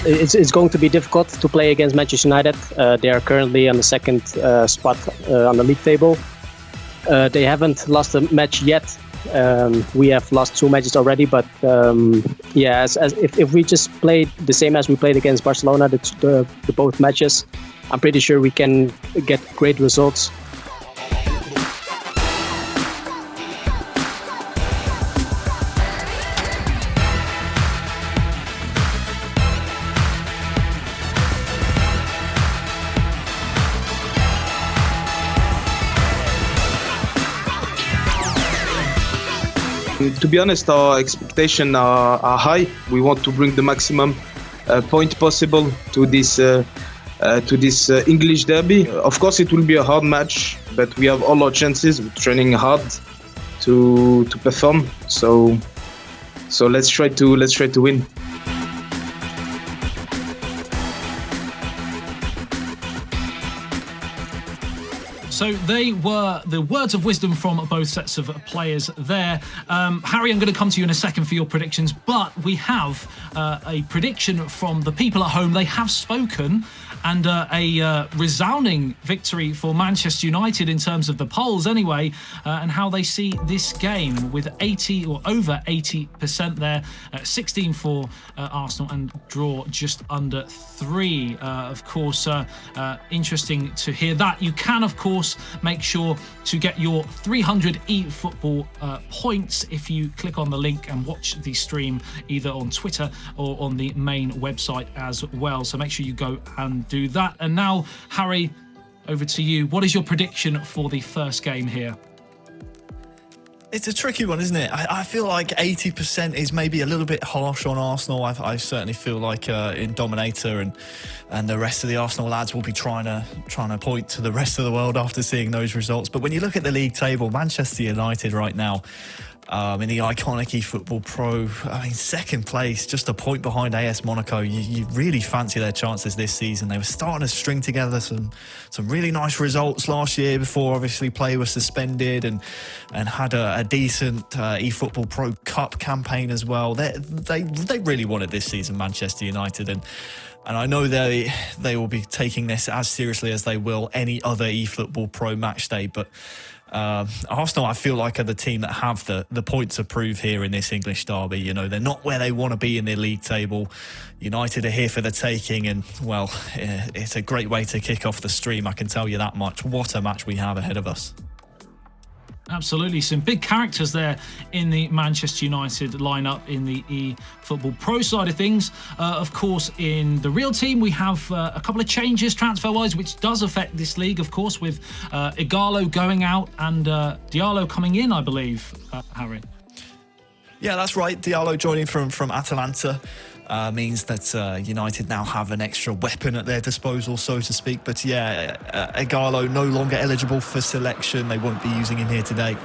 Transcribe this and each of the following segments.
it's going to be difficult to play against Manchester United. They are currently on the second spot on the league table. They haven't lost a match yet. We have lost 2 matches already, but if we just played the same as we played against Barcelona, the both matches, I'm pretty sure we can get great results. To be honest, our expectations are high. We want to bring the maximum point possible to this English derby. Of course, it will be a hard match, but we have all our chances. We're training hard to perform. So let's try to win. So they were the words of wisdom from both sets of players there. Harry, I'm going to come to you in a second for your predictions, but we have a prediction from the people at home. They have spoken, and a resounding victory for Manchester United in terms of the polls anyway, and how they see this game with 80 or over 80% there, 16 for Arsenal and draw just under 3. Of course, interesting to hear that. You can, of course, make sure to get your 300 eFootball points if you click on the link and watch the stream either on Twitter or on the main website as well. So make sure you go and do that. And now, Harry, over to you. What is your prediction for the first game here? It's a tricky one, isn't it? I feel like 80% is maybe a little bit harsh on Arsenal. I certainly feel like in Dominator and the rest of the Arsenal lads will be trying to point to the rest of the world after seeing those results. But when you look at the league table, Manchester United right now, in the iconic eFootball Pro, second place, just a point behind AS Monaco. You really fancy their chances this season. They were starting to string together some really nice results last year before obviously play was suspended, and had a decent eFootball Pro Cup campaign as well. They really wanted this season, Manchester United, and I know they will be taking this as seriously as they will any other eFootball Pro match day, but Arsenal, I feel like, are the team that have the points to prove here in this English derby. You know, they're not where they want to be in their league table. United are here for the taking, and, well, it's a great way to kick off the stream, I can tell you that much. What a match we have ahead of us. Absolutely, some big characters there in the Manchester United lineup in the eFootball Pro side of things. Of course, in the real team, we have a couple of changes transfer-wise, which does affect this league, of course, with Ighalo going out and Diallo coming in, I believe, Harry. Yeah, that's right. Diallo joining from Atalanta. Means that United now have an extra weapon at their disposal, so to speak. But yeah, Ighalo no longer eligible for selection. They won't be using him here today,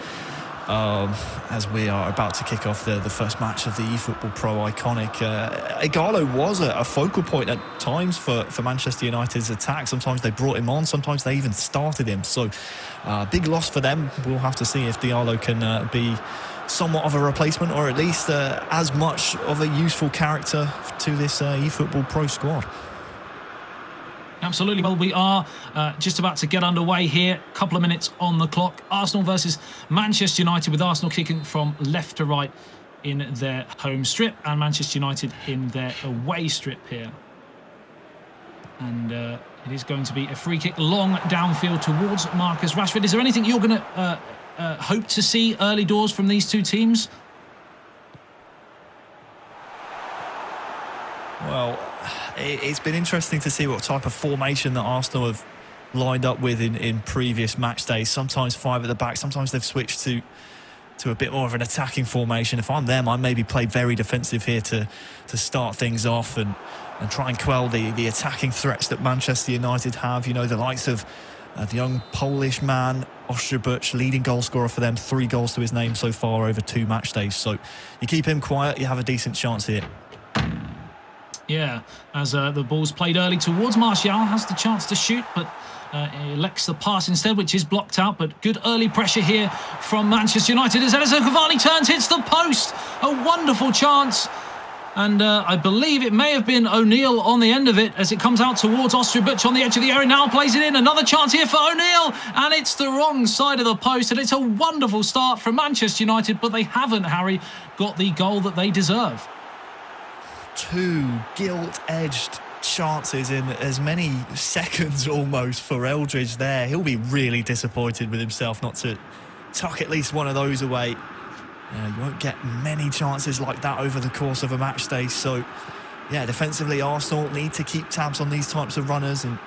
as we are about to kick off the first match of the eFootball Pro Iconic. Ighalo was a focal point at times for Manchester United's attack. Sometimes they brought him on, sometimes they even started him. So big loss for them. We'll have to see if Diallo can be somewhat of a replacement, or at least as much of a useful character to this eFootball Pro squad. Absolutely. Well, we are just about to get underway here. A couple of minutes on the clock. Arsenal versus Manchester United, with Arsenal kicking from left to right in their home strip and Manchester United in their away strip here. And it is going to be a free kick long downfield towards Marcus Rashford. Is there anything you're going to hope to see early doors from these two teams? Well, it's been interesting to see what type of formation that Arsenal have lined up with in previous match days. Sometimes 5 at the back, sometimes they've switched to a bit more of an attacking formation. If I'm them, I maybe play very defensive here to start things off and try and quell the attacking threats that Manchester United have. You know, the likes of the young Polish man, Ostrobut, leading goal scorer for them, 3 goals to his name so far over 2 match days. So you keep him quiet, you have a decent chance here. Yeah, as the ball's played early towards Martial, has the chance to shoot, but elects the pass instead, which is blocked out. But good early pressure here from Manchester United as Edison Cavani turns, hits the post. A wonderful chance. And I believe it may have been O'Neill on the end of it as it comes out towards Ostrobutch on the edge of the area. Now plays it in. Another chance here for O'Neill. And it's the wrong side of the post. And it's a wonderful start from Manchester United. But they haven't, Harry, got the goal that they deserve. 2 gilt-edged chances in as many seconds almost for Eldridge there. He'll be really disappointed with himself not to tuck at least one of those away. You won't get many chances like that over the course of a match day. So, yeah, defensively, Arsenal need to keep tabs on these types of runners. And,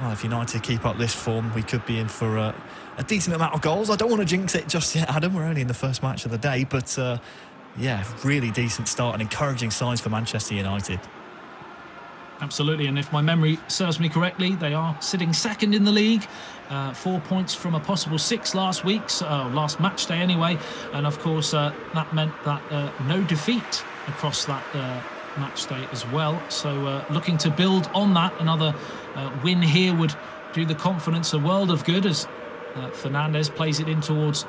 well, if United keep up this form, we could be in for a decent amount of goals. I don't want to jinx it just yet, Adam. We're only in the first match of the day. But, yeah, really decent start and encouraging signs for Manchester United. Absolutely, and if my memory serves me correctly, they are sitting second in the league. 4 points from a possible 6 last match day anyway. And of course, that meant that no defeat across that match day as well. So looking to build on that. Another win here would do the confidence a world of good as Fernandes plays it in towards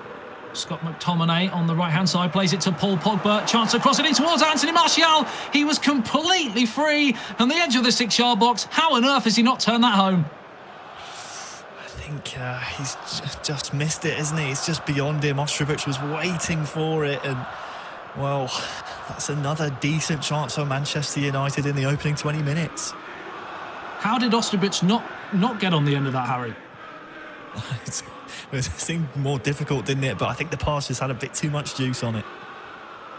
Scott McTominay on the right-hand side, plays it to Paul Pogba. Chance to cross it in towards Anthony Martial. He was completely free on the edge of the 6-yard box. How on earth has he not turned that home? I think he's just missed it, isn't he? It's just beyond him. Ostrobutch was waiting for it, and, well, that's another decent chance for Manchester United in the opening 20 minutes. How did Ostrobutch not get on the end of that, Harry? It seemed more difficult, didn't it? But I think the pass just had a bit too much juice on it.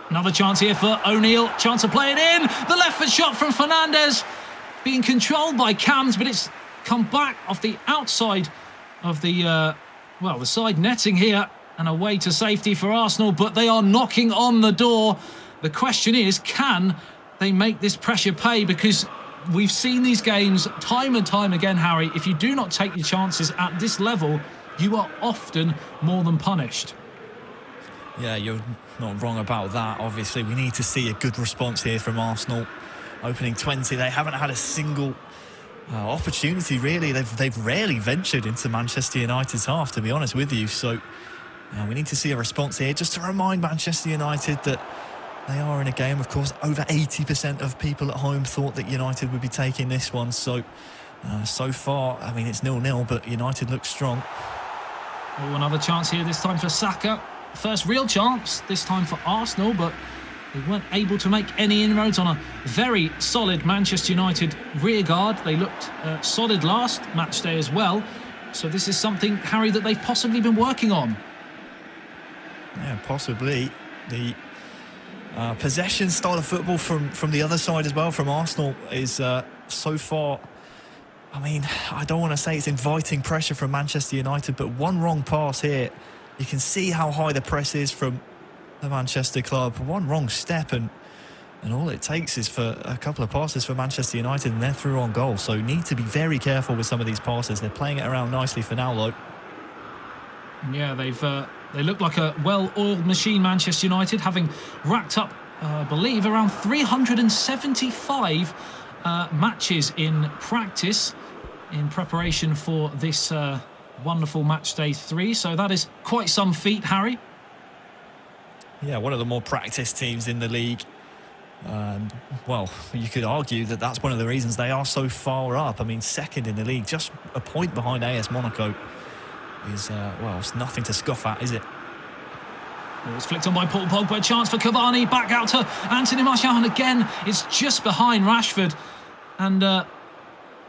Another chance here for O'Neill. Chance to play it in. The left foot shot from Fernandes. Being controlled by Cams, but it's come back off the outside of the side netting here. And away to safety for Arsenal. But they are knocking on the door. The question is, can they make this pressure pay? Because we've seen these games time and time again, Harry. If you do not take your chances at this level, you are often more than punished. Yeah, you're not wrong about that. Obviously, we need to see a good response here from Arsenal. Opening 20, they haven't had a single opportunity, really. They've rarely ventured into Manchester United's half, to be honest with you. So we need to see a response here, just to remind Manchester United that they are in a game. Of course, over 80% of people at home thought that United would be taking this one. So far, I mean, it's 0-0, but United looks strong. Oh, another chance here, this time for Saka. First real chance, this time for Arsenal, but they weren't able to make any inroads on a very solid Manchester United rearguard. They looked solid last match day as well. So this is something, Harry, that they've possibly been working on. Yeah, possibly. The possession style of football from the other side as well, from Arsenal, is so far... I mean, I don't want to say it's inviting pressure from Manchester United, but one wrong pass here, you can see how high the press is from the Manchester club. One wrong step, and all it takes is for a couple of passes for Manchester United, and they're through on goal. So need to be very careful with some of these passes. They're playing it around nicely for now, though. Yeah, they look like a well-oiled machine, Manchester United, having racked up, I believe, around 375 matches in practice in preparation for this wonderful match day 3. So that is quite some feat, Harry. Yeah, one of the more practiced teams in the league. Well, you could argue that that's one of the reasons they are so far up. I mean, second in the league, just a point behind AS Monaco. Is it's nothing to scoff at, is it? It was flicked on by Paul Pogba. Chance for Cavani. Back out to Anthony Martial. And again, it's just behind Rashford. And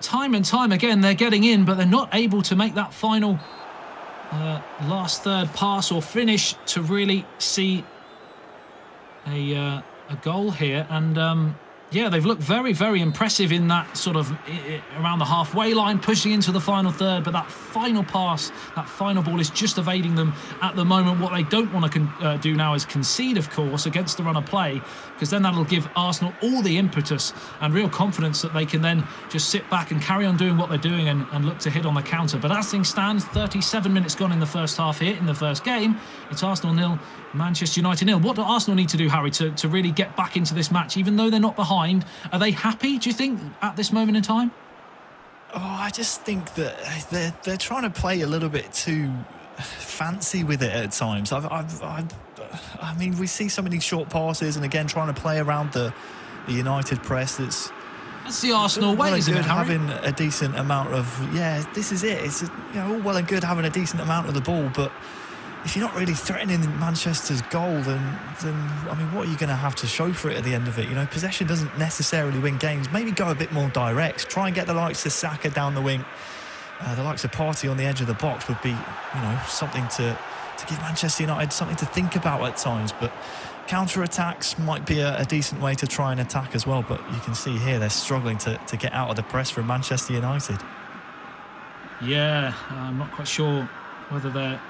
time and time again, they're getting in, but they're not able to make that final last third pass or finish to really see a goal here. And yeah, they've looked very, very impressive in that sort of around the halfway line, pushing into the final third. But that final pass, that final ball is just evading them at the moment. What they don't want to do now is concede, of course, against the run of play, because then that'll give Arsenal all the impetus and real confidence that they can then just sit back and carry on doing what they're doing and look to hit on the counter. But as things stand, 37 minutes gone in the first half here in the first game. It's Arsenal 0, Manchester United 0. What do Arsenal need to do, Harry, to really get back into this match, even though they're not behind? Are they happy, do you think, at this moment in time? Oh, I just think that they're trying to play a little bit too fancy with it at times. I mean, we see so many short passes, and again, trying to play around the the United press that's the Arsenal way, isn't it, Harry? Having a decent amount of, this is it. It's all well and good having a decent amount of the ball, but if you're not really threatening Manchester's goal, then I mean, what are you going to have to show for it at the end of it? Possession doesn't necessarily win games. Maybe go a bit more direct. Try and get the likes of Saka down the wing. The likes of Partey on the edge of the box would be, something to give Manchester United something to think about at times. But counter-attacks might be a decent way to try and attack as well. But you can see here they're struggling to get out of the press from Manchester United. Yeah, I'm not quite sure whether they're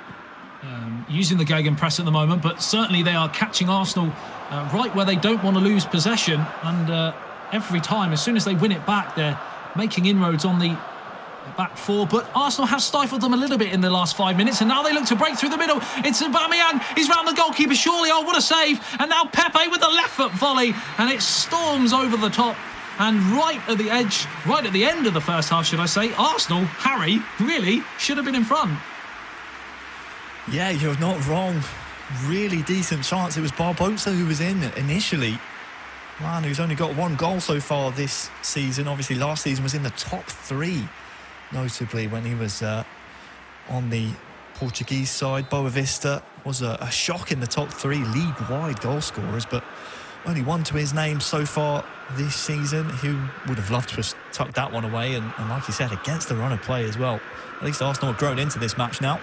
using the gegenpress at the moment, but certainly they are catching Arsenal right where they don't want to lose possession. And every time, as soon as they win it back, they're making inroads on the back four, but Arsenal have stifled them a little bit in the last 5 minutes, and now they look to break through the middle. It's Aubameyang, he's round the goalkeeper, surely, oh, what a save, and now Pepe with the left foot volley, and it storms over the top, and right at the end of the first half, should I say, Arsenal, Harry, really should have been in front. Yeah, you're not wrong. Really decent chance. It was Barbosa who was in initially. Man, who's only got 1 goal so far this season. Obviously, last season was in the top 3. Notably when he was on the Portuguese side. Boavista was a shock in the top 3 league-wide goal scorers, but only 1 to his name so far this season. Who would have loved to have tucked that one away, and like you said, against the run of play as well. At least Arsenal have grown into this match now.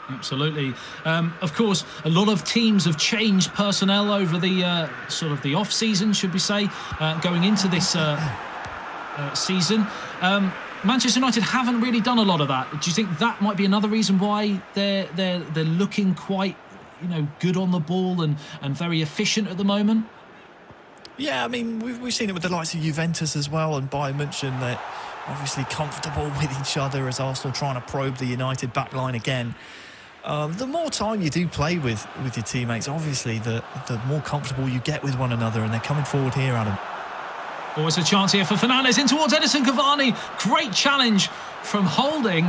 Absolutely. Of course, a lot of teams have changed personnel over the sort of the off-season, should we say, going into this season. Manchester United haven't really done a lot of that. Do you think that might be another reason why they're looking quite, good on the ball and very efficient at the moment? Yeah, I mean, we've seen it with the likes of Juventus as well, and Bayern München. They're obviously comfortable with each other as Arsenal trying to probe the United backline again. The more time you do play with your teammates, obviously, the more comfortable you get with one another, and they're coming forward here, Adam. Always a chance here for Fernandes in towards Edison Cavani. Great challenge from Holding.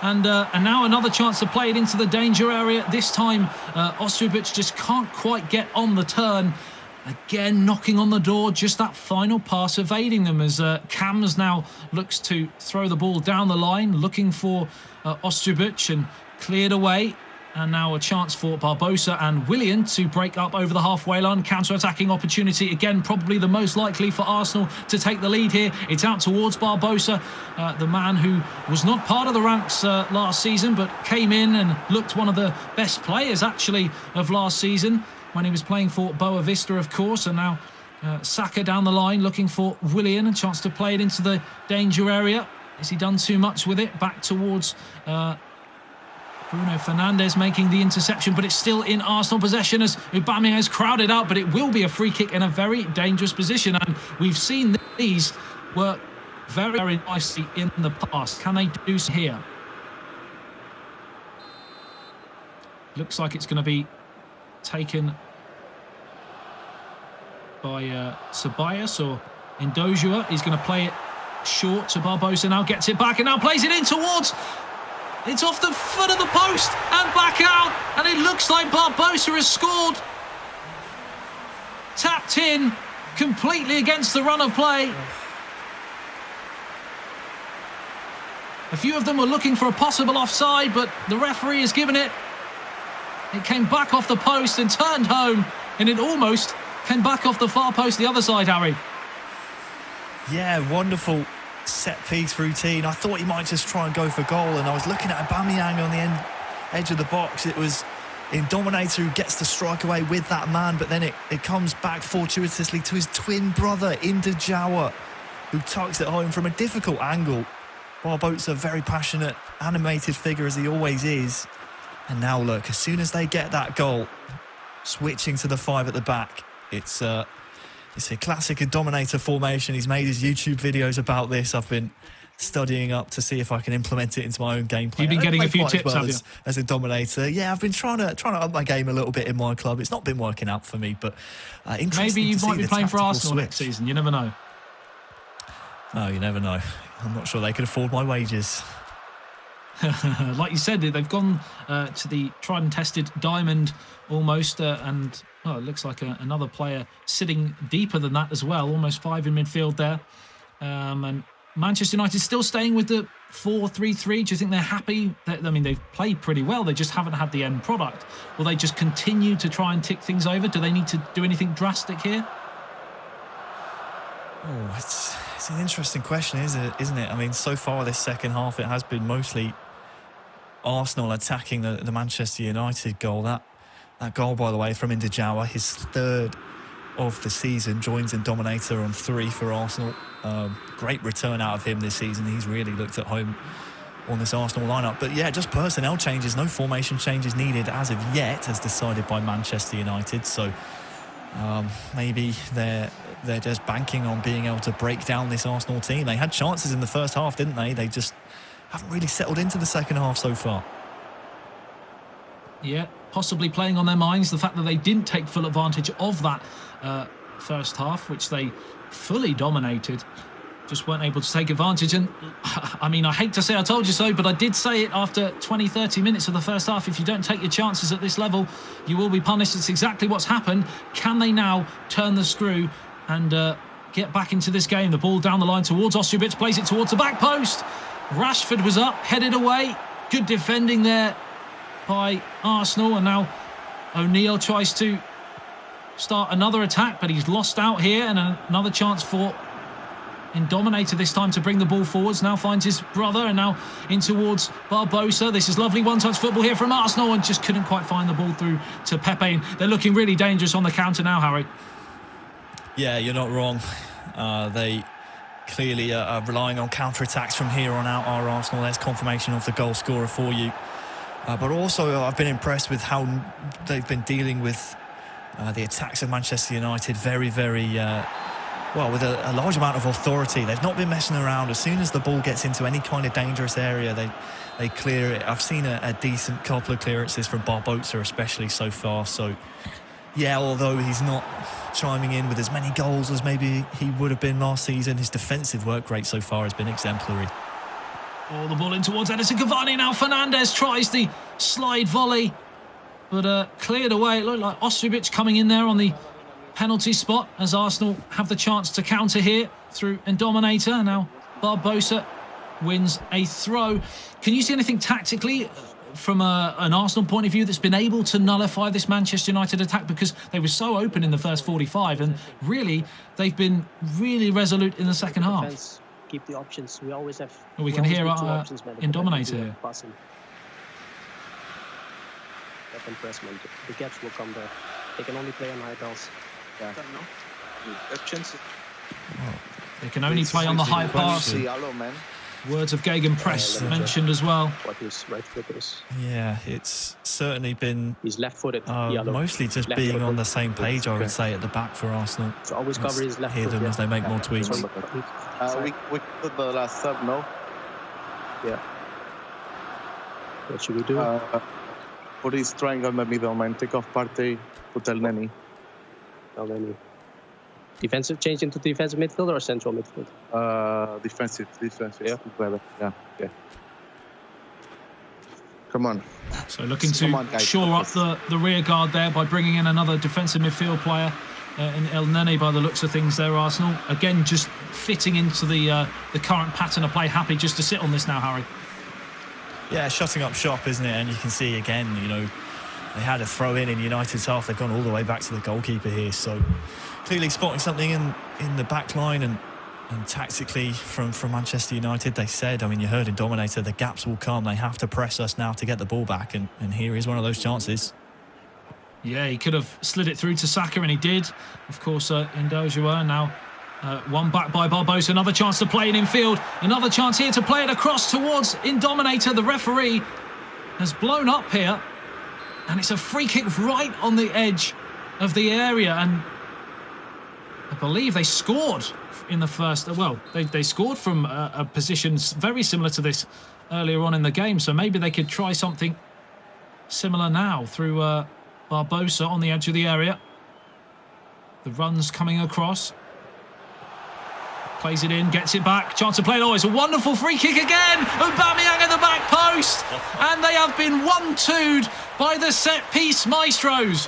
And now another chance to play it into the danger area. This time, Ostrubic just can't quite get on the turn. Again, knocking on the door. Just that final pass evading them as Cams now looks to throw the ball down the line, looking for Ostrubic, and cleared away. And now a chance for Barbosa and Willian to break up over the halfway line. Counter-attacking opportunity. Again, probably the most likely for Arsenal to take the lead here. It's out towards Barbosa, the man who was not part of the ranks last season, but came in and looked one of the best players, actually, of last season when he was playing for Boavista, of course. And now Saka down the line looking for Willian. A chance to play it into the danger area. Has he done too much with it? Back towards Bruno Fernandes making the interception, but it's still in Arsenal possession as Aubameyang has crowded out, but it will be a free kick in a very dangerous position, and we've seen these work very, very nicely in the past. Can they do so here? Looks like it's going to be taken by Ceballos or Indojua. He's going to play it short to Barbosa, now gets it back and now plays it in towards... It's off the foot of the post and back out, and it looks like Barbosa has scored. Tapped in completely against the run of play. A few of them were looking for a possible offside, but the referee has given it. It came back off the post and turned home, and it almost came back off the far post the other side, Harry. Yeah, wonderful set-piece routine. I thought he might just try and go for goal, and I was looking at Aubameyang on the edge of the box. It was Dominator who gets the strike away with that man, but then it comes back fortuitously to his twin brother, Indojua, who tucks it home from a difficult angle. Barbosa, a very passionate, animated figure as he always is. And now look, as soon as they get that goal, switching to the 5 at the back, it's a classic Dominator formation. He's made his YouTube videos about this. I've been studying up to see if I can implement it into my own gameplay. You've been getting a few tips, have you? As a Dominator. Yeah, I've been trying to up my game a little bit in my club. It's not been working out for me, but interesting. Maybe you might be playing for Arsenal switch next season. You never know. No, you never know. I'm not sure they could afford my wages. Like you said, they've gone to the tried and tested diamond almost, and well, it looks like another player sitting deeper than that as well, almost 5 in midfield there. And Manchester United still staying with the 4-3-3. Do you think they're happy? I mean, they've played pretty well. They just haven't had the end product. Will they just continue to try and tick things over? Do they need to do anything drastic here? Oh, it's an interesting question, isn't it? I mean, so far this second half, it has been mostly Arsenal attacking the Manchester United goal. That goal, by the way, from Indijawa, his third of the season, joins in Dominator on 3 for Arsenal. Great return out of him this season. He's really looked at home on this Arsenal lineup. But yeah, just personnel changes, no formation changes needed as of yet, as decided by Manchester United. So maybe they're just banking on being able to break down this Arsenal team. They had chances in the first half, didn't they? They just haven't really settled into the second half so far. Yeah, possibly playing on their minds, the fact that they didn't take full advantage of that first half, which they fully dominated. Just weren't able to take advantage. And I mean, I hate to say I told you so, but I did say it after 20-30 minutes of the first half. If you don't take your chances at this level, you will be punished. It's exactly what's happened. Can they now turn the screw and get back into this game? The ball down the line towards Ostojic, plays it towards the back post. Rashford was up, headed away. Good defending there by Arsenal. And now O'Neill tries to start another attack, but he's lost out here. And another chance for Dominator this time to bring the ball forwards. Now finds his brother, and now in towards Barbosa. This is lovely one-touch football here from Arsenal, and just couldn't quite find the ball through to Pepe. And they're looking really dangerous on the counter now, Harry. Yeah, you're not wrong. They clearly are relying on counter-attacks from here on out, are Arsenal. There's confirmation of the goal scorer for you. But also, I've been impressed with how they've been dealing with the attacks of Manchester United very, very well, with a large amount of authority. They've not been messing around. As soon as the ball gets into any kind of dangerous area, they clear it. I've seen a decent couple of clearances from Barbosa, especially so far. So, yeah, although he's not chiming in with as many goals as maybe he would have been last season, his defensive work rate so far has been exemplary. Oh, the ball in towards Edison Cavani. Now Fernandes tries the slide volley, but cleared away. It looked like Ostojic coming in there on the penalty spot as Arsenal have the chance to counter here through Dominator. Now Barbosa wins a throw. Can you see anything tactically from an Arsenal point of view that's been able to nullify this Manchester United attack? Because they were so open in the first 45, and really they've been really resolute in the second half. Keep the options. We always have. Well, we can hear Dominator here. Passing. That impressment. The gaps will come there. They can only play on high balls. Yeah. They can only play on the high pass. Words of Gegenpress mentioned as well. What his right foot is. Yeah, it's certainly been. He's left-footed. Mostly just being on the same page, I would say, at the back for Arsenal. So always cover his left foot. Hear them as they make more tweaks. We put the last sub, no? Yeah. What should we do? Put his triangle in the middle, man. Take off Partey, put El Neni. Defensive, change into defensive midfield or central midfield? Defensive. Yeah. Yeah. Come on. So looking to shore up the rear guard there by bringing in another defensive midfield player in El Neni by the looks of things there, Arsenal. Again, just fitting into the current pattern of play. Happy just to sit on this now, Harry. Yeah, shutting up shop, isn't it? And you can see again, they had a throw in United's half. They've gone all the way back to the goalkeeper here. So clearly spotting something in the back line and tactically from Manchester United. They said, you heard in Dominator, the gaps will come. They have to press us now to get the ball back. And here is one of those chances. Yeah, he could have slid it through to Saka, and he did. Of course, Eldridge O'Neill now one back by Barbosa. Another chance to play it in field. Another chance here to play it across towards Dominator. The referee has blown up here. And it's a free kick right on the edge of the area. And I believe they scored in the first. Well, they scored from a position very similar to this earlier on in the game. So maybe they could try something similar now through Barbosa on the edge of the area. The runs coming across. Plays it in, gets it back, chance to play it. Oh, it's a wonderful free kick again. Aubameyang at the back post. And they have been 1-2'd by the set-piece maestros.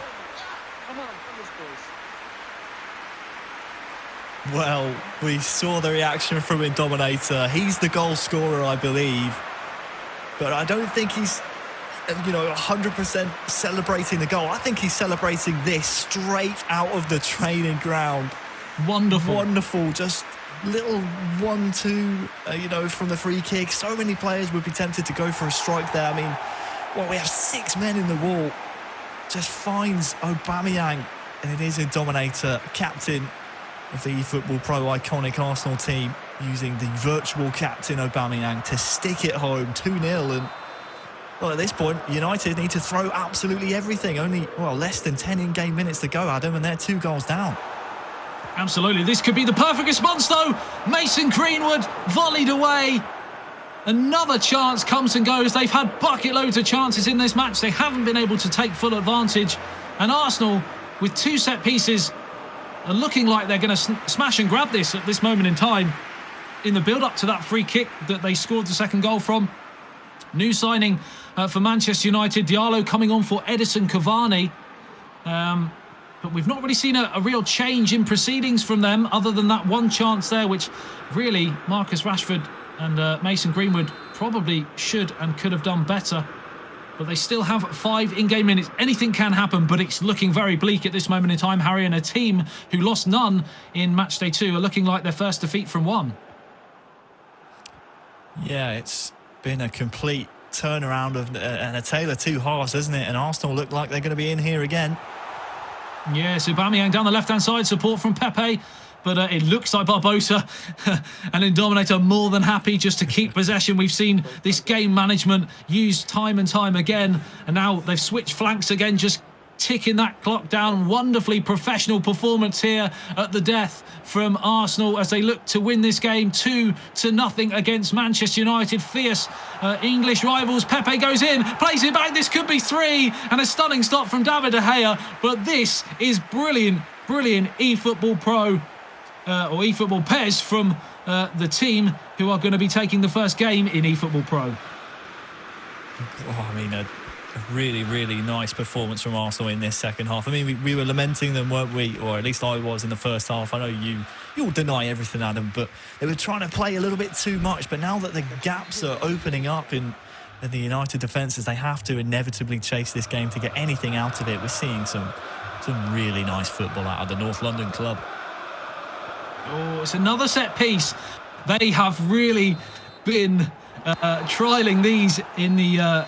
Well, we saw the reaction from Indominator. He's the goal scorer, I believe. But I don't think he's, 100% celebrating the goal. I think he's celebrating this straight out of the training ground. Wonderful. Wonderful. Just little 1-2, from the free kick. So many players would be tempted to go for a strike there. I mean, we have 6 men in the wall. Just finds Aubameyang. And it is Indominator, captain of the eFootball Pro iconic Arsenal team, using the virtual captain Aubameyang to stick it home 2-0. And, at this point, United need to throw absolutely everything. Only, less than 10 in-game minutes to go, Adam, and they're 2 goals down. Absolutely. This could be the perfect response, though. Mason Greenwood volleyed away. Another chance comes and goes. They've had bucket loads of chances in this match. They haven't been able to take full advantage. And Arsenal, with 2 set pieces, are looking like they're going to smash and grab this at this moment in time. In the build-up to that free kick that they scored the second goal from. New signing for Manchester United, Diallo coming on for Edison Cavani. But we've not really seen a real change in proceedings from them, other than that one chance there, which really Marcus Rashford and Mason Greenwood probably should and could have done better. But they still have 5 in-game minutes. Anything can happen, but it's looking very bleak at this moment in time, Harry, and a team who lost none in Matchday 2 are looking like their first defeat from 1. Yeah, it's been a complete turnaround and a tale of 2 halves, isn't it? And Arsenal look like they're going to be in here again. Yes, Aubameyang down the left-hand side, support from Pepe. But it looks like Barbosa and Indominator more than happy just to keep possession. We've seen this game management used time and time again. And now they've switched flanks again, just ticking that clock down. Wonderfully professional performance here at the death from Arsenal as they look to win this game 2-0 against Manchester United. Fierce English rivals. Pepe goes in, plays it back. This could be 3, and a stunning stop from David De Gea. But this is brilliant eFootball Pro or eFootball PES from the team who are going to be taking the first game in eFootball Pro. A really, really nice performance from Arsenal in this second half. We were lamenting them, weren't we? Or at least I was in the first half. I know you'll deny everything, Adam, but they were trying to play a little bit too much. But now that the gaps are opening up in the United defences, they have to inevitably chase this game to get anything out of it. We're seeing some really nice football out of the North London club. Oh, it's another set piece. They have really been trialling these in the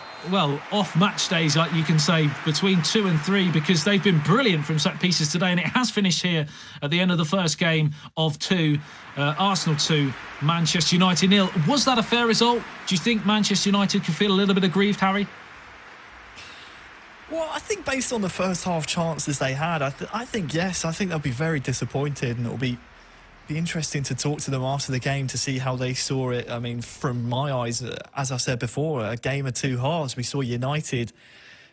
off match days, like you can say, between 2 and 3, because they've been brilliant from set pieces today, and it has finished here at the end of the first game of 2. Arsenal 2, Manchester United 0. Was that a fair result? Do you think Manchester United could feel a little bit aggrieved, Harry? Well, I think based on the first half chances they had, I think yes. I think they'll be very disappointed, and it'll be interesting to talk to them after the game to see how they saw it. From my eyes, as I said before, a game of 2 halves. We saw United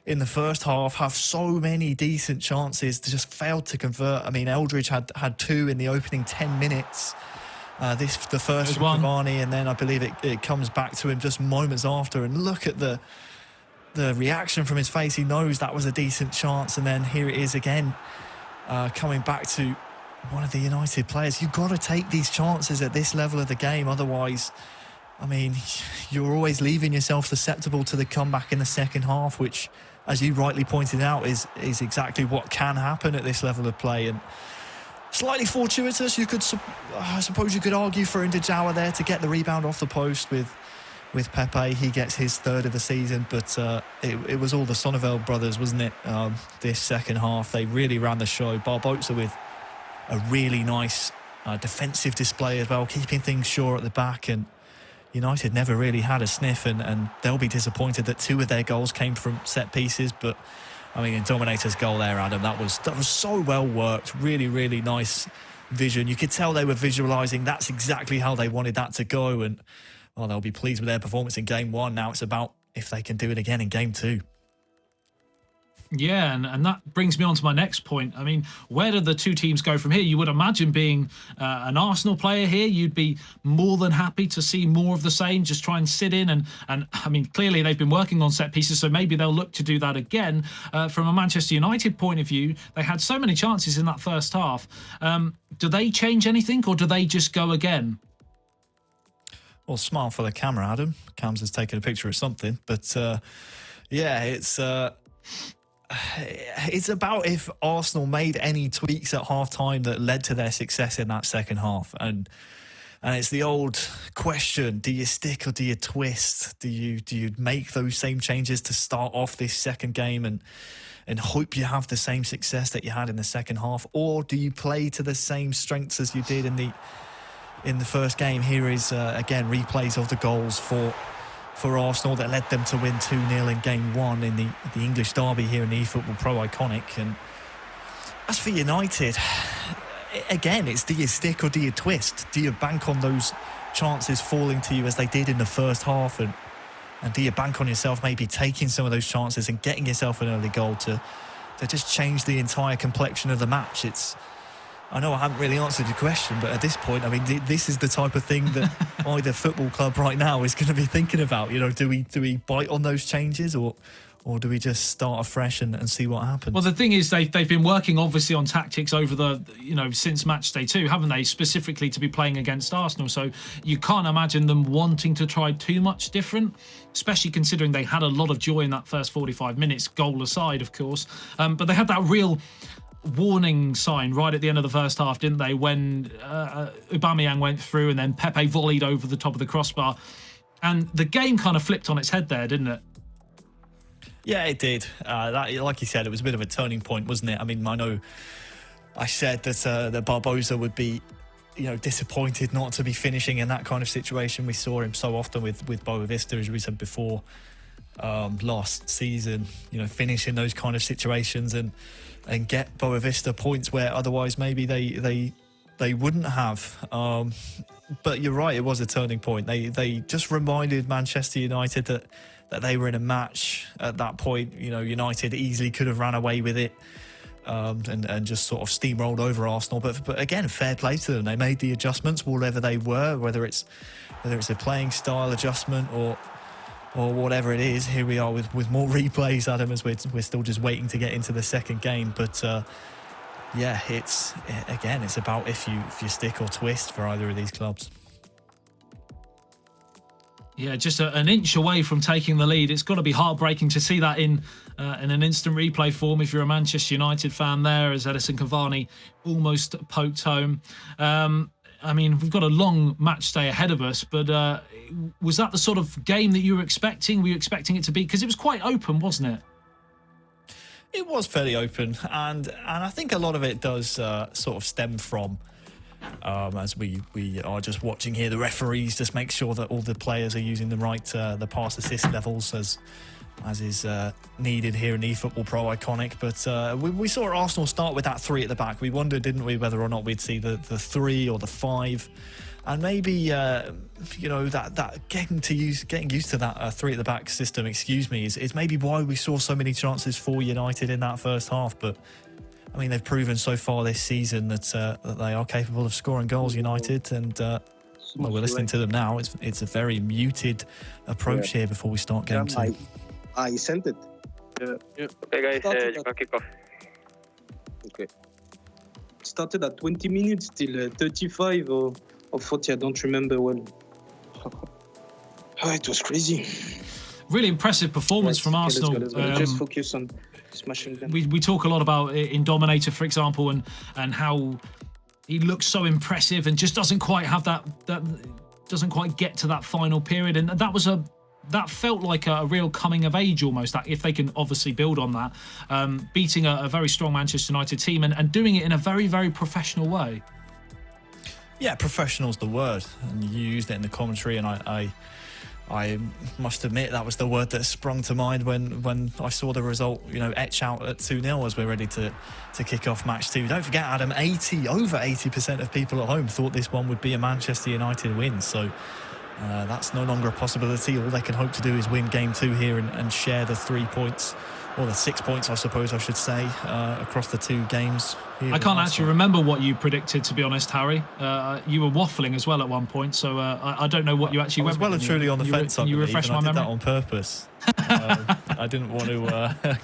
in the first half have so many decent chances to just fail to convert. Eldridge had 2 in the opening 10 minutes. The first from Cavani, and then I believe it comes back to him just moments after. And look at the reaction from his face. He knows that was a decent chance, and then here it is again, coming back to one of the United players. You've got to take these chances at this level of the game, otherwise, you're always leaving yourself susceptible to the comeback in the second half, which, as you rightly pointed out, is exactly what can happen at this level of play. And slightly fortuitous, I suppose you could argue, for Indominator there to get the rebound off the post with Pepe. He gets his 3rd of the season, but it was all the Sonneveld brothers, wasn't it? This second half, they really ran the show. Barbosa with a really nice defensive display as well, keeping things sure at the back, and United never really had a sniff, and they'll be disappointed that 2 of their goals came from set pieces. But Indominator's goal there, Adam, that was so well worked. Really, really nice vision. You could tell they were visualising that's exactly how they wanted that to go, and they'll be pleased with their performance in game 1. Now it's about if they can do it again in game 2. Yeah, and that brings me on to my next point. I mean, where do the two teams go from here? You would imagine being an Arsenal player here, you'd be more than happy to see more of the same, just try and sit in. And I mean, clearly they've been working on set pieces, so maybe they'll look to do that again. From a Manchester United point of view, they had so many chances in that first half. Do they change anything, or do they just go again? Well, smile for the camera, Adam. Cam's has taken a picture of something. But, yeah, it's about if Arsenal made any tweaks at half-time that led to their success in that second half. And it's the old question, do you stick or do you twist? Do you make those same changes to start off this second game and hope you have the same success that you had in the second half? Or do you play to the same strengths as you did in the first game? Here is, again, replays of the goals for Arsenal that led them to win 2-0 in game one in the English derby here in the eFootball Pro Iconic. And as for United, again, it's do you stick or do you twist? Do you bank on those chances falling to you as they did in the first half? And do you bank on yourself maybe taking some of those chances and getting yourself an early goal to just change the entire complexion of the match? I know I haven't really answered your question, but at this point, I mean, this is the type of thing that either football club right now is going to be thinking about. You know, do we bite on those changes or do we just start afresh and see what happens? Well, the thing is, they've been working obviously on tactics over since Matchday 2, haven't they? Specifically to be playing against Arsenal, so you can't imagine them wanting to try too much different, especially considering they had a lot of joy in that first 45 minutes, goal aside, of course. But they had that real warning sign right at the end of the first half, didn't they, when Aubameyang went through and then Pepe volleyed over the top of the crossbar, and the game kind of flipped on its head there, didn't it? Yeah, it did. That, like you said, it was a bit of a turning point, wasn't it? I mean, I know I said that Barbosa would be, disappointed not to be finishing in that kind of situation. We saw him so often with Boavista, as we said before, last season, finish in those kind of situations and get Boavista points where otherwise maybe they wouldn't have. But you're right, it was a turning point. They just reminded Manchester United that they were in a match at that point. United easily could have ran away with it and just sort of steamrolled over Arsenal. But again, fair play to them. They made the adjustments, whatever they were, whether it's a playing style adjustment or whatever it is. Here we are with more replays, Adam, as we're still just waiting to get into the second game. But yeah, it's about if you stick or twist for either of these clubs. Yeah, just an inch away from taking the lead. It's got to be heartbreaking to see that in an instant replay form if you're a Manchester United fan there, as Edison Cavani almost poked home. I mean, we've got a long match day ahead of us, but was that the sort of game that you were expecting? Were you expecting it to be? Because it was quite open, wasn't it? It was fairly open, and I think a lot of it does sort of stem from, as we are just watching here, the referees just make sure that all the players are using the right the pass assist levels as is needed here in eFootball Pro Iconic. But we saw Arsenal start with that 3 at the back. We wondered, didn't we, whether or not we'd see the 3 or the 5, and maybe that getting used to that 3 at the back system, is maybe why we saw so many chances for United in that first half. But I mean, they've proven so far this season that they are capable of scoring goals, United, and we're listening to them now. It's a very muted approach here before we start game 2. I sent it. Yeah. Okay, guys, you can kick off. Okay. Started at 20 minutes till 35 or 40, I don't remember well. It was crazy. Really impressive performance from Arsenal. Just focus on smashing them. We talk a lot about it in Dominator, for example, and how he looks so impressive and just doesn't quite have that doesn't quite get to that final period, and that felt like a real coming of age almost, that if they can obviously build on that, beating a very strong Manchester United team and doing it in a very, very professional way. Yeah, professional's the word, and you used it in the commentary, and I must admit that was the word that sprung to mind when I saw the result, etch out at 2-0 as we're ready to kick off match 2. Don't forget, Adam, over 80% of people at home thought this one would be a Manchester United win, so that's no longer a possibility. All they can hope to do is win game 2 here and share the 3 points, Well, the 6 points, I suppose I should say, across the 2 games. I can't actually remember what you predicted, to be honest, Harry. You were waffling as well at one point, so I don't know what you actually went with. Well and truly on the fence, I believe, you refresh and my I did memory? that on purpose. I didn't want to.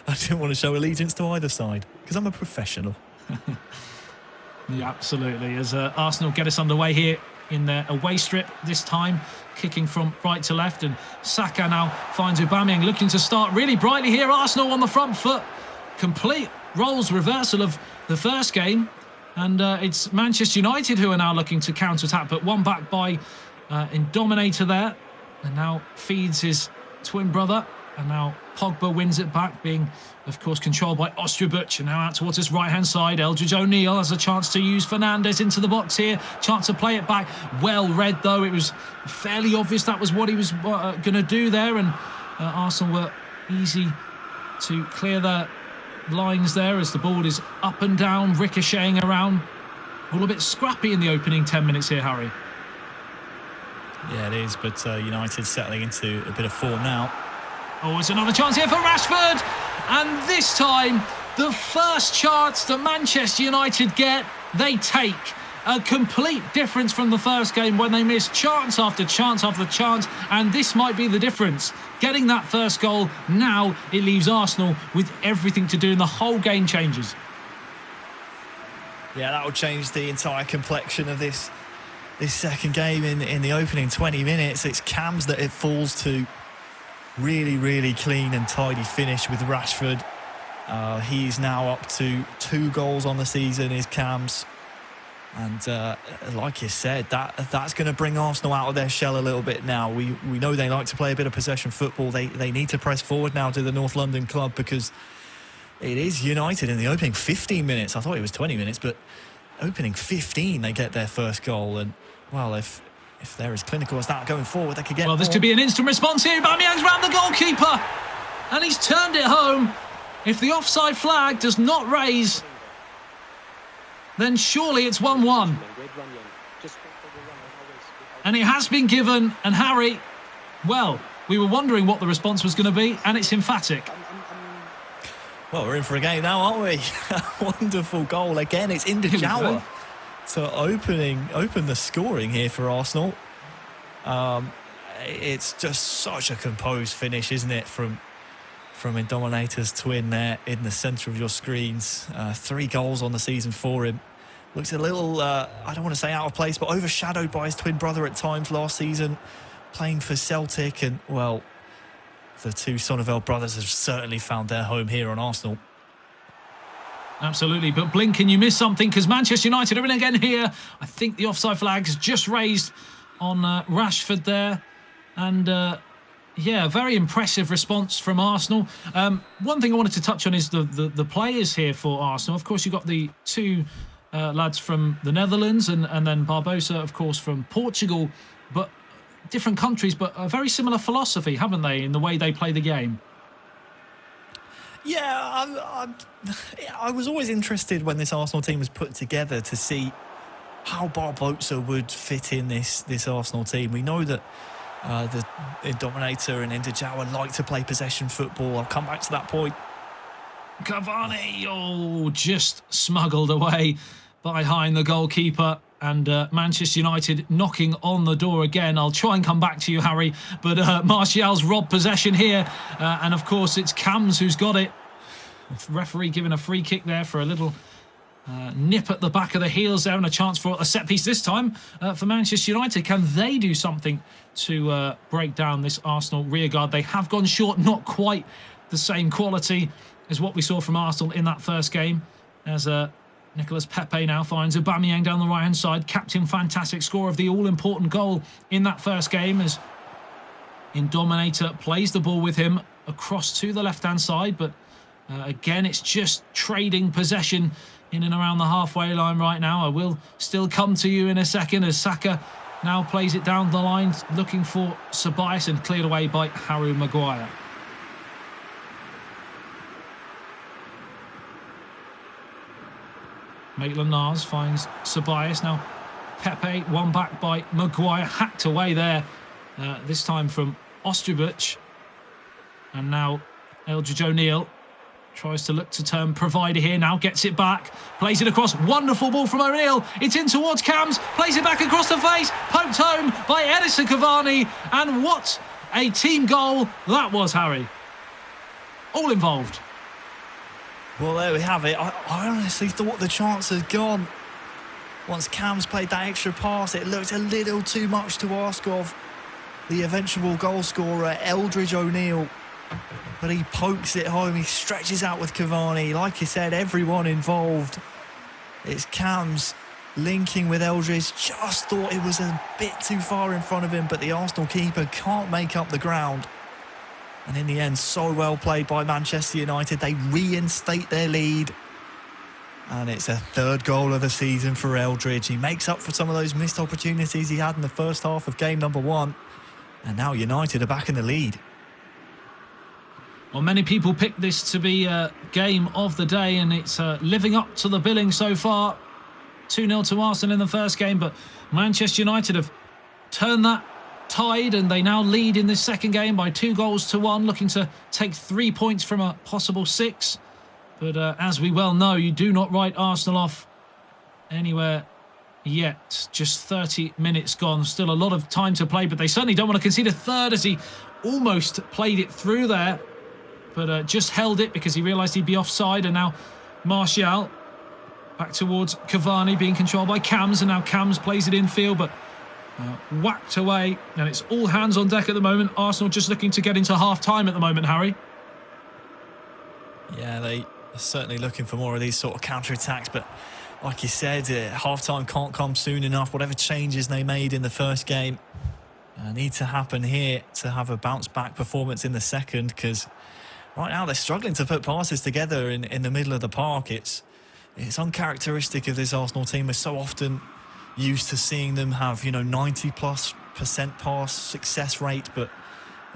I didn't want to show allegiance to either side because I'm a professional. Yeah, absolutely. As Arsenal get us underway here in their away strip this time, kicking from right to left, and Saka now finds Aubameyang looking to start really brightly here. Arsenal on the front foot, complete roles reversal of the first game, and it's Manchester United who are now looking to counter-attack, but one back by Dominator there, and now feeds his twin brother, and now Pogba wins it back, being of course controlled by Ostrubuch, and now out towards his right hand side. Eldridge O'Neill has a chance to use Fernandes into the box here, chance to play it back. Well read though, it was fairly obvious that was what he was going to do there, and Arsenal were easy to clear their lines there as the ball is up and down, ricocheting around. All a bit scrappy in the opening 10 minutes here, Harry. Yeah, it is, but United settling into a bit of form now. Oh, it's another chance here for Rashford. And this time, the first chance that Manchester United get, they take. A complete difference from the first game when they missed chance after chance after chance. And this might be the difference. Getting that first goal, now it leaves Arsenal with everything to do, and the whole game changes. Yeah, that will change the entire complexion of this second game in the opening 20 minutes. It's Cams that it falls to. Really, really clean and tidy finish with Rashford. He's now up to 2 goals on the season, is Cams. And like you said, that's going to bring Arsenal out of their shell a little bit now. We know they like to play a bit of possession football. They need to press forward now to the North London club, because it is United in the opening 15 minutes. I thought it was 20 minutes, but opening 15 they get their first goal. And, well, if they're as clinical as that going forward, they could get. Well, this could be an instant response here. Aubameyang's round the goalkeeper, and he's turned it home. If the offside flag does not raise, then surely it's 1-1. And it has been given. And Harry, well, we were wondering what the response was going to be, and it's emphatic. Well, we're in for a game now, aren't we? Wonderful goal again. It's Indijawa. So open the scoring here for Arsenal. It's just such a composed finish, isn't it, from Dominator's twin there in the centre of your screens. 3 goals on the season for him. Looks a little, I don't want to say out of place, but overshadowed by his twin brother at times last season, playing for Celtic. And, well, the 2 Sonneveld brothers have certainly found their home here on Arsenal. Absolutely, but Blinken, you missed something, because Manchester United are in again here. I think the offside flag's just raised on Rashford there. And, yeah, very impressive response from Arsenal. One thing I wanted to touch on is the players here for Arsenal. Of course, you've got the 2 lads from the Netherlands and then Barbosa, of course, from Portugal. But different countries, but a very similar philosophy, haven't they, in the way they play the game? Yeah, I was always interested when this Arsenal team was put together to see how Barbosa would fit in this Arsenal team. We know that the Dominator and Indijawa like to play possession football. I'll come back to that point. Cavani, just smuggled away behind the goalkeeper. And Manchester United knocking on the door again. I'll try and come back to you, Harry. But Martial's robbed possession here. And, of course, it's Cams who's got it. The referee giving a free kick there for a little nip at the back of the heels there, and a chance for a set piece this time for Manchester United. Can they do something to break down this Arsenal rearguard? They have gone short, not quite the same quality as what we saw from Arsenal in that first game, as Nicolas Pepe now finds Aubameyang down the right-hand side. Captain fantastic score of the all-important goal in that first game, as Dominator plays the ball with him across to the left-hand side. But again, it's just trading possession in and around the halfway line right now. I will still come to you in a second, as Saka now plays it down the line, looking for Ceballos, and cleared away by Harry Maguire. Maitland-Niles finds Ceballos. Now Pepe, one back by Maguire, hacked away there, this time from Ostrubuch. And now Eldridge O'Neill Tries to look to turn provider here, now gets it back, plays it across, wonderful ball from O'Neill, it's in towards Cams, plays it back across the face, poked home by Edison Cavani, and what a team goal that was, Harry. All involved. Well, there we have it. I honestly thought the chance had gone. Once Cams played that extra pass, it looked a little too much to ask of the eventual goal scorer, Eldridge O'Neill. But he pokes it home, he stretches out with Cavani. Like you said, everyone involved. It's Cams linking with Eldridge. Just thought it was a bit too far in front of him, but the Arsenal keeper can't make up the ground. And in the end, so well played by Manchester United. They reinstate their lead. And it's a third goal of the season for Eldridge. He makes up for some of those missed opportunities he had in the first half of game number 1. And now United are back in the lead. Well, many people picked this to be a game of the day, and it's living up to the billing so far. 2-0 to Arsenal in the first game, but Manchester United have turned that tide, and they now lead in this second game by 2-1, looking to take 3 points from a possible 6. But as we well know, you do not write Arsenal off anywhere yet. Just 30 minutes gone. Still a lot of time to play, but they certainly don't want to concede a third, as he almost played it through there. But just held it because he realised he'd be offside. And now Martial back towards Cavani, being controlled by Cams. And now Cams plays it infield, but whacked away. And it's all hands on deck at the moment. Arsenal just looking to get into half-time at the moment, Harry. Yeah, they are certainly looking for more of these sort of counter-attacks. But like you said, half-time can't come soon enough. Whatever changes they made in the first game need to happen here to have a bounce-back performance in the second, because right now they're struggling to put passes together in the middle of the park. It's uncharacteristic of this Arsenal team. We're so often used to seeing them have, 90+% pass success rate, but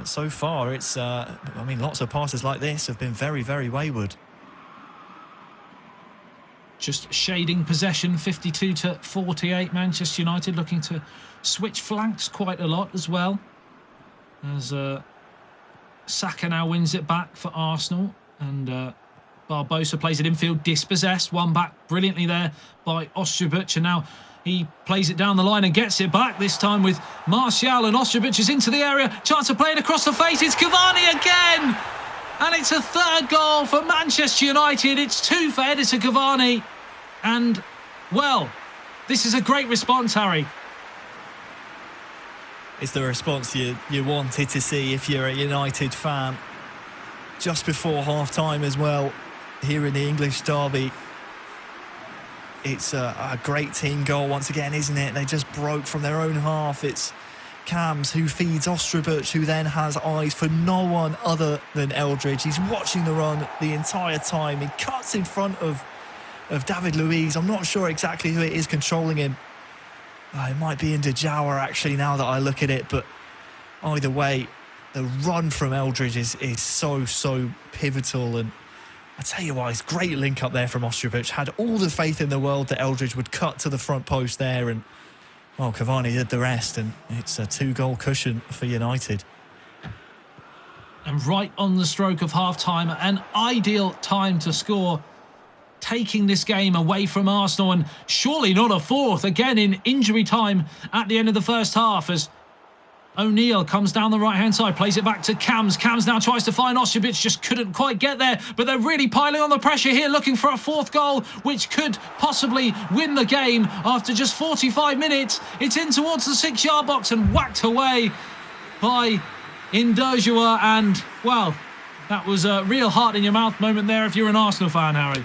so far it's lots of passes like this have been very, very wayward. Just shading possession, 52-48. Manchester United looking to switch flanks quite a lot as well, as Saka now wins it back for Arsenal, and Barbosa plays it infield, dispossessed, one back brilliantly there by Ostrubic, and now he plays it down the line and gets it back, this time with Martial, and Ostrubic is into the area, chance of playing across the face, it's Cavani again! And it's a third goal for Manchester United, it's 2 for Edison Cavani, and, well, this is a great response, Harry. It's the response you wanted to see if you're a United fan. Just before half-time as well, here in the English derby. It's a great team goal once again, isn't it? They just broke from their own half. It's Cams who feeds Ostrubic, who then has eyes for no one other than Eldridge. He's watching the run the entire time. He cuts in front of David Luiz. I'm not sure exactly who it is controlling him. It might be in Dejawa, actually, now that I look at it. But either way, the run from Eldridge is so pivotal. And I tell you what, it's great link up there from Ostrubic. Had all the faith in the world that Eldridge would cut to the front post there. And, well, Cavani did the rest. And it's a 2-goal cushion for United. And right on the stroke of half-time, an ideal time to score, taking this game away from Arsenal, and surely not a fourth, again in injury time at the end of the first half, as O'Neill comes down the right-hand side, plays it back to Cams. Cams now tries to find Ostrubic, just couldn't quite get there, but they're really piling on the pressure here, looking for a fourth goal, which could possibly win the game after just 45 minutes. It's in towards the 6-yard box and whacked away by Indojua, and, well, that was a real heart-in-your-mouth moment there if you're an Arsenal fan, Harry.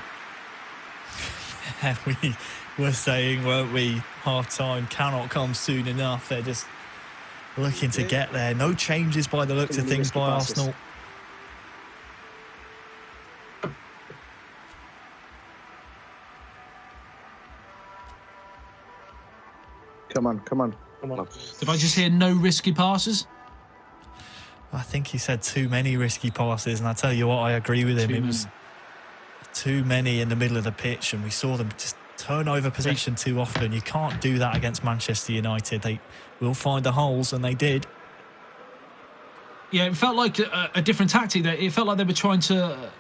We were saying, weren't we, half-time cannot come soon enough. They're just looking to get there. No changes by the looks of things by Arsenal. Come on. Did I just hear no risky passes? I think he said too many risky passes, and I tell you what, I agree with him. It was too many in the middle of the pitch, and we saw them just turn over possession too often. You can't do that against Manchester United. They will find the holes, and they did. Yeah, it felt like a different tactic there. It felt like they were trying to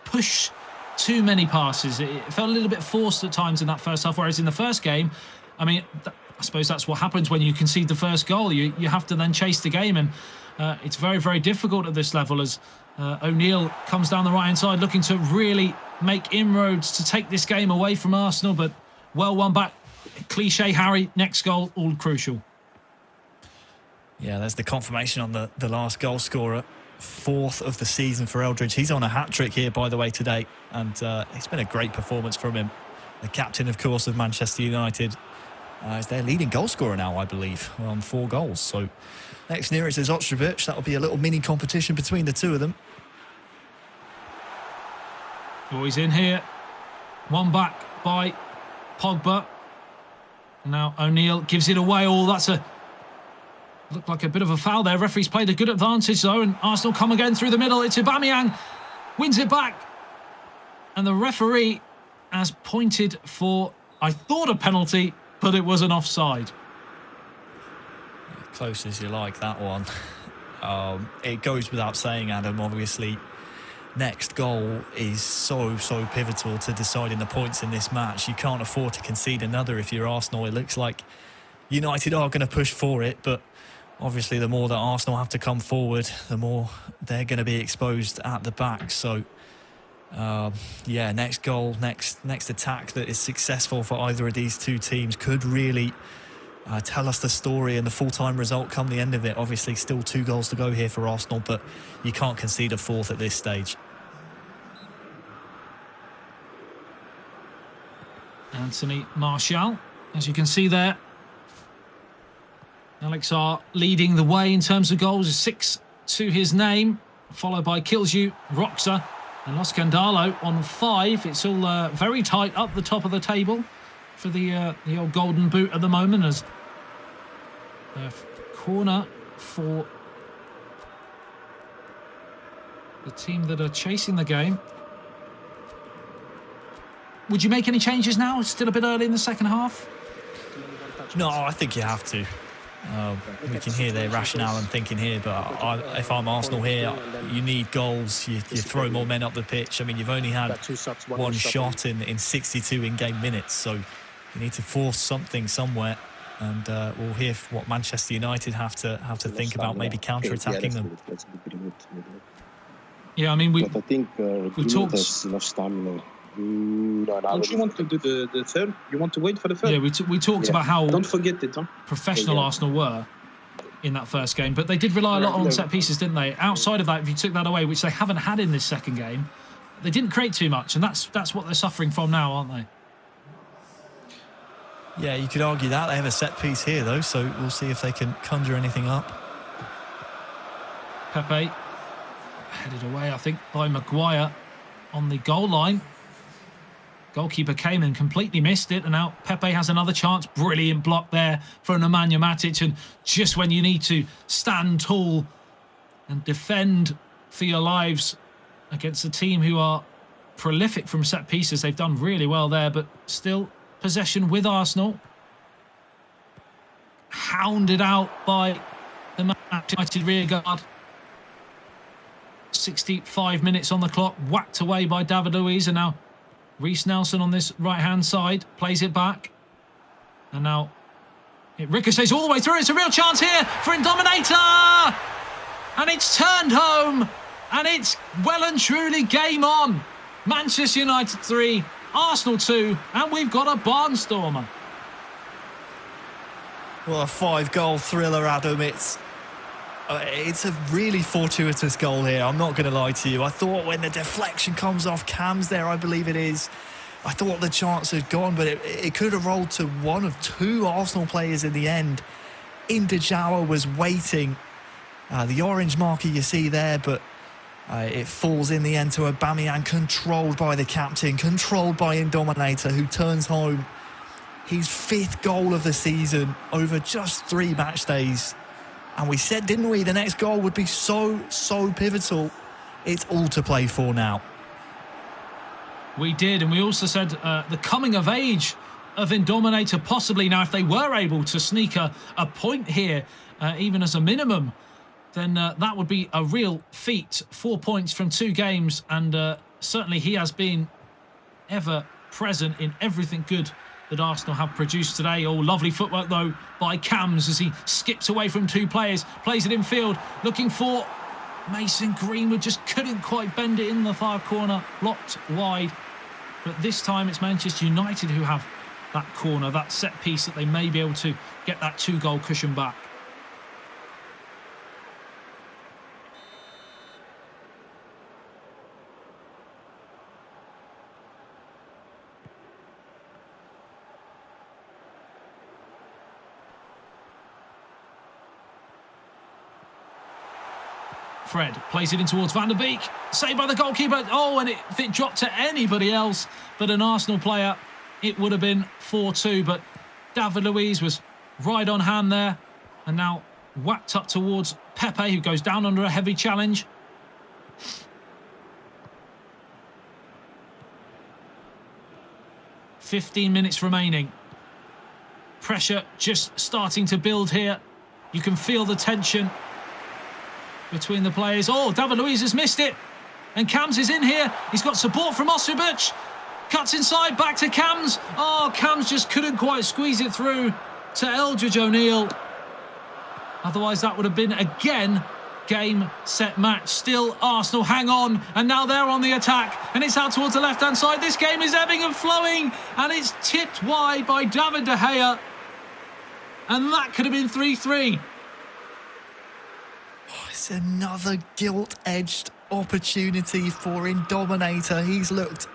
push too many passes. It felt a little bit forced at times in that first half, whereas in the first game, I mean, I suppose that's what happens when you concede the first goal. You have to then chase the game, and it's very, very difficult at this level as O'Neill comes down the right-hand side looking to really make inroads to take this game away from Arsenal, but well won back. Cliche, Harry, next goal, all crucial. Yeah, there's the confirmation on the last goal scorer. 4th of the season for Eldridge. He's on a hat-trick here, by the way, today, and it's been a great performance from him. The captain, of course, of Manchester United is their leading goal scorer now, I believe, on 4 goals. So next nearest is Ostrowicz. That'll be a little mini competition between the two of them. Oh, he's in here. One back by Pogba. Now O'Neill gives it away. Oh, that's looked like a bit of a foul there. Referee's played a good advantage though, and Arsenal come again through the middle. It's Aubameyang, wins it back, and the referee has pointed for, I thought, a penalty, but it was an offside. Close as you like, that one. It goes without saying, Adam, obviously next goal is so pivotal to deciding the points in this match. You can't afford to concede another if you're Arsenal. It looks like United are going to push for it, but obviously the more that Arsenal have to come forward, the more they're going to be exposed at the back. So yeah, next goal, next attack that is successful for either of these two teams could really tell us the story and the full-time result come the end of it. Obviously still 2 goals to go here for Arsenal, but you can't concede a 4th at this stage. Anthony Martial, as you can see there, Alex are leading the way in terms of goals, 6 to his name, followed by Kilsue, Roxa and Los Candalo on 5. It's all very tight up the top of the table for the old golden boot at the moment, as corner for the team that are chasing the game. Would you make any changes now? It's still a bit early in the second half. No, I think you have to. We can hear their rationale and thinking here, but if I'm Arsenal here, you need goals. You throw more men up the pitch. I mean, you've only had 1 shot in 62 in-game minutes, so you need to force something somewhere. And we'll hear what Manchester United have to think about, maybe counter-attacking them. Yeah, I mean, we talked. Don't you want to do the third? You want to wait for the third? Yeah, we talked about how don't forget it, professional Arsenal were in that first game, but they did rely a lot on set pieces, didn't they? Outside of that, if you took that away, which they haven't had in this second game, they didn't create too much, and that's what they're suffering from now, aren't they? Yeah, you could argue that. They have a set piece here, though, so we'll see if they can conjure anything up. Pepe headed away, I think, by Maguire on the goal line. Goalkeeper came and completely missed it, and now Pepe has another chance. Brilliant block there for Nemanja Matic, and just when you need to stand tall and defend for your lives against a team who are prolific from set pieces, they've done really well there, but still possession with Arsenal. Hounded out by the Manchester United rearguard. 65 minutes on the clock, whacked away by David Luiz, and now Reece Nelson on this right-hand side plays it back. And now it ricochets all the way through. It's a real chance here for Indominator! And it's turned home. And it's well and truly game on. Manchester United 3, Arsenal 2, and we've got a barnstormer. Well, a 5-goal thriller, Adam. It's a really fortuitous goal here. I'm not going to lie to you. I thought when the deflection comes off Cam's there, I believe it is, I thought the chance had gone, but it could have rolled to one of 2 Arsenal players in the end. Indejawa was waiting. The orange marker you see there, but it falls in the end to Aubameyang, controlled by the captain, controlled by Indominator, who turns home his 5th goal of the season over just 3 match days. And we said, didn't we, the next goal would be so pivotal. It's all to play for now. We did, and we also said the coming of age of Indominator possibly. Now, if they were able to sneak a point here, even as a minimum, then that would be a real feat. 4 points from 2 games, and certainly he has been ever present in everything good that Arsenal have produced today. Oh, lovely footwork though by Cams as he skips away from two players, plays it in field, looking for Mason Greenwood, just couldn't quite bend it in the far corner, blocked wide. But this time it's Manchester United who have that corner, that set piece that they may be able to get that 2-goal cushion back. Fred plays it in towards Van der Beek. Saved by the goalkeeper. Oh, and if it dropped to anybody else but an Arsenal player, it would have been 4-2. But David Luiz was right on hand there. And now whacked up towards Pepe, who goes down under a heavy challenge. "15 minutes remaining. Pressure just starting to build here. You can feel the tension between the players. Oh, David Luiz has missed it. And Cams is in here. He's got support from Osubic. Cuts inside, back to Cams. Oh, Cams just couldn't quite squeeze it through to Eldridge O'Neill. Otherwise, that would have been, again, game, set, match. Still, Arsenal hang on. And now they're on the attack. And it's out towards the left-hand side. This game is ebbing and flowing. And it's tipped wide by David De Gea. And that could have been 3-3. It's another gilt-edged opportunity for Indominator. He's looked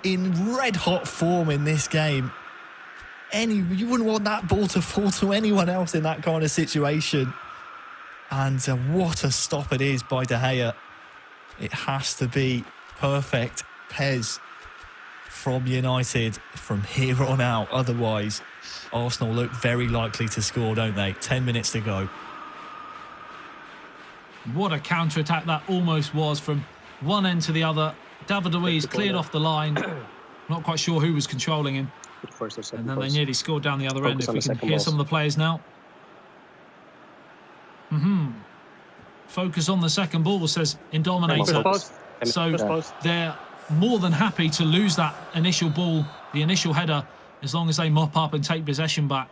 in red-hot form in this game. You wouldn't want that ball to fall to anyone else in that kind of situation. And what a stop it is by De Gea. It has to be perfect PES from United from here on out. Otherwise, Arsenal look very likely to score, don't they? 10 minutes to go. What a counter-attack that almost was from one end to the other. David Luiz cleared off the line. Not quite sure who was controlling him. And then they nearly scored down the other end. If we can hear some of the players now. Focus on the second ball, says Indominator. So they're more than happy to lose that initial ball, the initial header, as long as they mop up and take possession back.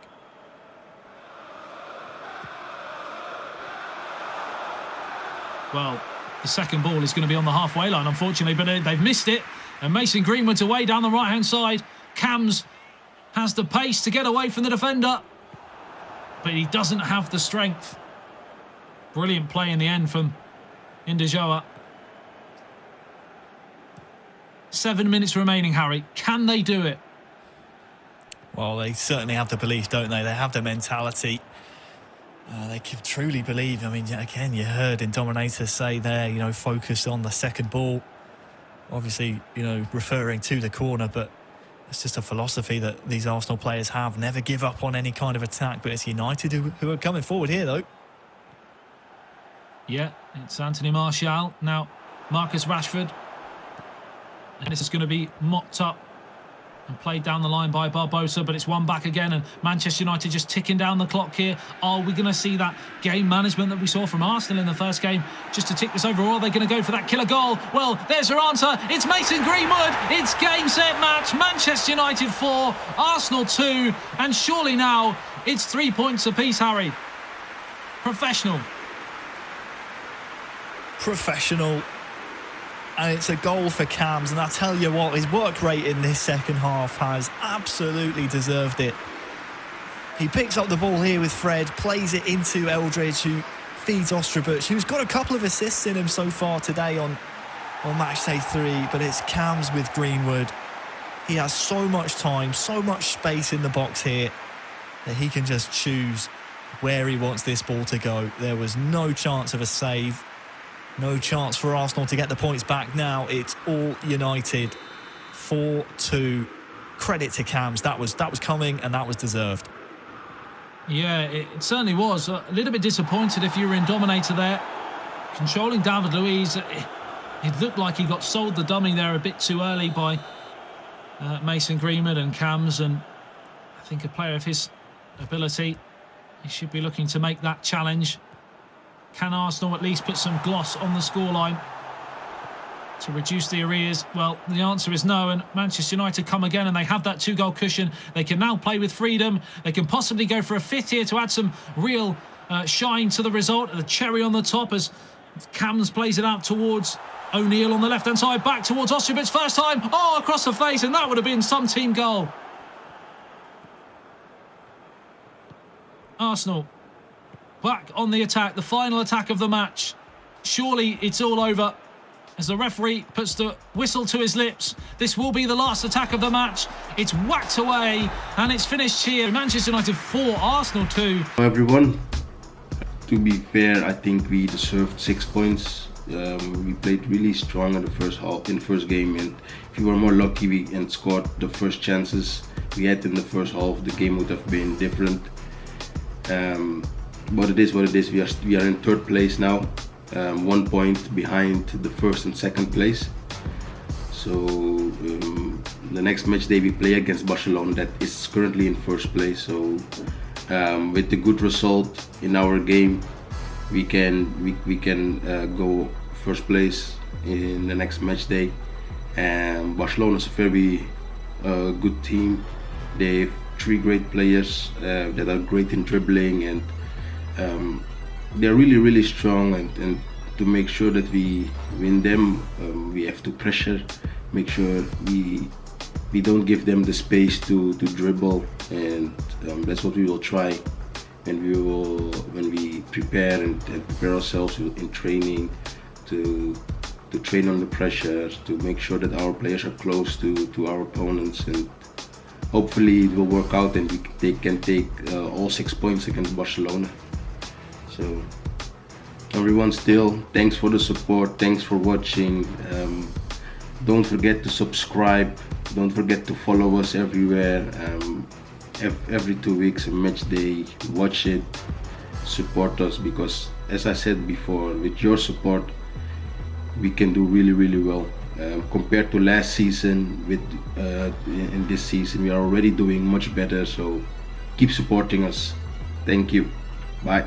Well, the second ball is going to be on the halfway line, unfortunately, but they've missed it. And Mason Greenwood's away down the right-hand side. Cams has the pace to get away from the defender, but he doesn't have the strength. Brilliant play in the end from Indejoa. 7 minutes remaining, Harry. Can they do it? Well, they certainly have the belief, don't they? They have the mentality. They can truly believe. I mean, again, you heard Indominator say there, focus on the second ball. Obviously, referring to the corner, but it's just a philosophy that these Arsenal players have. Never give up on any kind of attack, but it's United who are coming forward here, though. Yeah, it's Anthony Martial. Now, Marcus Rashford. And this is going to be mopped up and played down the line by Barbosa, but it's one back again, and Manchester United just ticking down the clock here. Are we going to see that game management that we saw from Arsenal in the first game just to tick this over, or are they going to go for that killer goal? Well, there's your answer. It's Mason Greenwood. It's game, set, match. Manchester United 4, Arsenal 2, and surely now it's 3 points apiece, Harry. Professional. And it's a goal for Cams, and I tell you what, his work rate in this second half has absolutely deserved it. He picks up the ball here with Fred, plays it into Eldridge, who feeds Ostrubic, who's got a couple of assists in him so far today on Matchday 3, but it's Cams with Greenwood. He has so much time, so much space in the box here that he can just choose where he wants this ball to go. There was no chance of a save. No chance for Arsenal to get the points back now. It's all United. 4-2. Credit to Cams. That was coming, and that was deserved. Yeah, it certainly was. A little bit disappointed if you were in Dominator there. Controlling David Luiz. It looked like he got sold the dummy there a bit too early by Mason Greenwood and Cams. And I think a player of his ability, he should be looking to make that challenge. Can Arsenal at least put some gloss on the scoreline? to reduce the arrears? Well, the answer is no, and Manchester United come again, and they have that 2-goal cushion. They can now play with freedom. They can possibly go for a fifth here to add some real shine to the result. The cherry on the top as Cams plays it out towards O'Neill on the left-hand side, back towards Ostrovic, first time, oh, across the face, and that would have been some team goal. Arsenal back on the attack, the final attack of the match. Surely it's all over as the referee puts the whistle to his lips. This will be the last attack of the match. It's whacked away and it's finished here. Manchester United 4, Arsenal 2. Hello everyone. To be fair, I think we deserved 6 points. We played really strong in the first game, and if we were more lucky and scored the first chances we had in the first half, the game would have been different. But it is what it is. We are in 3rd place now, 1 point behind the 1st and 2nd place. So the next match day we play against Barcelona, that is currently in 1st place. So with the good result in our game, we can go 1st place in the next match day. And Barcelona is a very good team. They have 3 great players that are great in dribbling, and they're really strong. And to make sure that we win them, we have to pressure, make sure we don't give them the space to dribble, and that's what we will try. And when we prepare and prepare ourselves in training to train under pressure, to make sure that our players are close to our opponents, and hopefully it will work out and they can take all 6 points against Barcelona. So everyone, still, thanks for the support, thanks for watching. Don't forget to subscribe, don't forget to follow us everywhere. Every 2 weeks a match day, watch it, support us, because as I said before, with your support we can do really well. Compared to last season, in this season we are already doing much better, so keep supporting us. Thank you. Bye.